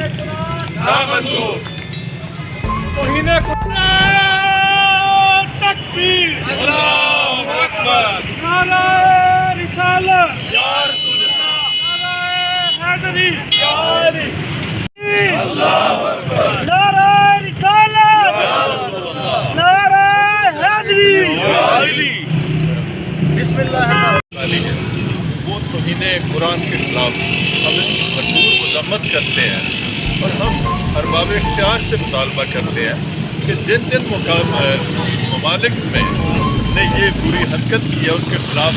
ना मंजूर। तौहीन कुरान तकबीर, अल्लाहु अकबर, नारा रिसालत, या रसूल अल्लाह, नारा हैदरी, या अली, अल्लाहु अकबर, नारा रिसालत, या रसूल अल्लाह, नारा हैदरी, या अली। बिस्मिल्लाह। वो तौहीन कुरान के खिलाफ हम इसकी भरपूर मजम्मत करते हैं और हम अरबाब इख्तियार से मुतालबा करते हैं कि जिन जिन ममालिक में ने ये बुरी हरकत की है उसके खिलाफ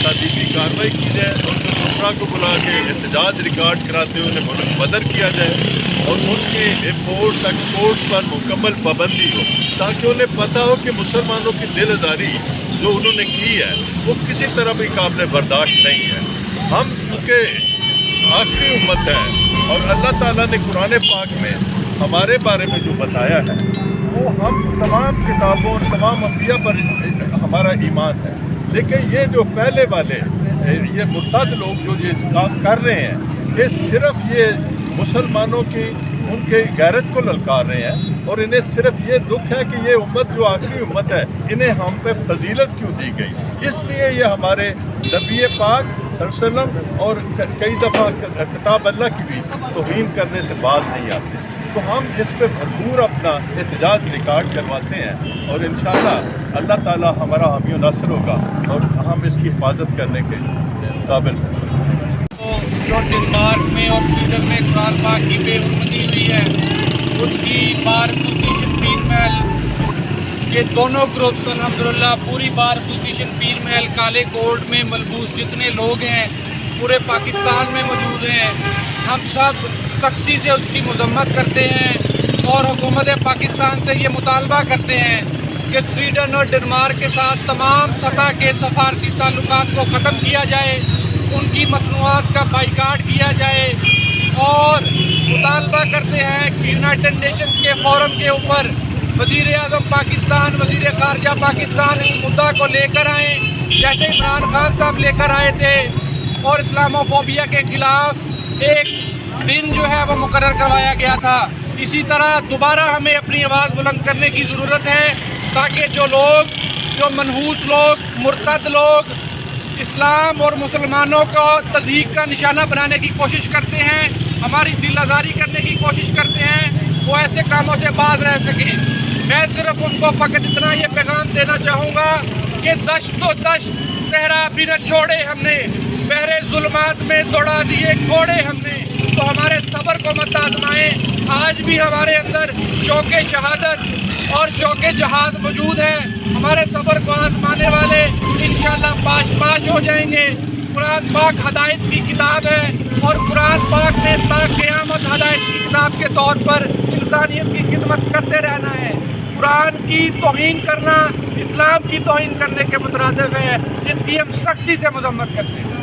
तादीबी कार्रवाई की जाए, उनके शुरा को बुला के एहतजाज रिकॉर्ड कराते हुए उन्हें मुल्क बदर किया जाए और उनके इम्पोर्ट्स एक्सपोर्ट्स पर मुकम्मल पाबंदी हो, ताकि उन्हें पता हो कि मुसलमानों की दिल आज़ारी जो उन्होंने की है वो किसी तरह भी काबिल बर्दाश्त नहीं है। हम चूँकि आखिरी उम्मत है और अल्लाह ताला ने कुरान पाक में हमारे बारे में जो बताया है वो हम तमाम किताबों और तमाम अंबिया पर हमारा ईमान है, लेकिन ये जो पहले वाले ये मुर्तद लोग जो ये काम कर रहे हैं ये सिर्फ ये मुसलमानों की उनके गैरत को ललकार रहे हैं और इन्हें सिर्फ ये दुख है कि ये उम्मत जो आखिरी उम्मत है इन्हें हम पे फजीलत क्यों दी गई, इसलिए ये हमारे नबी पाक सल्लल्लाहु अलैहि वसल्लम और कई दफ़ा किताब अल्लाह की भी तौहीन करने से बाज नहीं आते। तो हम इस पे भरपूर अपना एहतजाज रिकॉर्ड करवाते हैं और इंशाअल्लाह अल्लाह ताला हमारा हामी नासिर होगा और हम इसकी हिफाजत करने के काबिल हैं। जो डेनमार्क में और स्वीडन में कुरान पाक की बेहुरमती हुई है उसकी बार एसोसिएशन पीर महल ये दोनों ग्रुप्स अल्हम्दुलिल्लाह पूरी बार एसोसिएशन पीर महल काले कोट में मलबूस जितने लोग हैं पूरे पाकिस्तान में मौजूद हैं, हम सब सख्ती से उसकी मजम्मत करते हैं और हुकूमत पाकिस्तान से ये मुतालबा करते हैं कि स्वीडन और डेनमार्क के साथ तमाम सतह के सफारती ताल्लुकात को ख़त्म किया जाए, उनकी मसनूआत का बाइकाट किया जाए और मुतालबा करते हैं कि यूनाइटेड नेशंस के फोरम के ऊपर वज़ीर आज़म पाकिस्तान, वज़ीर ख़ारजा पाकिस्तान इस मुद्दा को लेकर आएँ जैसे इमरान खान साहब लेकर आए थे और इस्लामोफोबिया के ख़िलाफ़ एक दिन जो है वो मुकर्रर करवाया गया था। इसी तरह दोबारा हमें अपनी आवाज़ बुलंद करने की ज़रूरत है ताकि जो लोग जो मनहूस लोग मुर्तद लोग इस्लाम और मुसलमानों को तज़हीक का निशाना बनाने की कोशिश करते हैं, हमारी दिल आज़ारी करने की कोशिश करते हैं, वो ऐसे कामों से बाज रह सकें। मैं सिर्फ उनको फ़कत इतना ये पैगाम देना चाहूँगा कि दश्त तो दश्त सहरा भी न छोड़े हमने, बहरे जुल्मात में दौड़ा दिए घोड़े हमने, तो हमारे सब्र को मत आज़माएं। आज भी हमारे अंदर शौक़े शहादत और शौक़े जहाद मौजूद है, हमारे सब्र को आज़माने वाले इंशाअल्लाह पाश हो जाएंगे। कुरान पाक हदायत की किताब है और कुरान पाक ने ता क़यामत हदायत की किताब के तौर पर इंसानियत की खिदमत करते रहना है। कुरान की तौहीन करना इस्लाम की तौहीन करने के मुतरादिफ है, जिसकी हम सख्ती से मजम्मत करते हैं।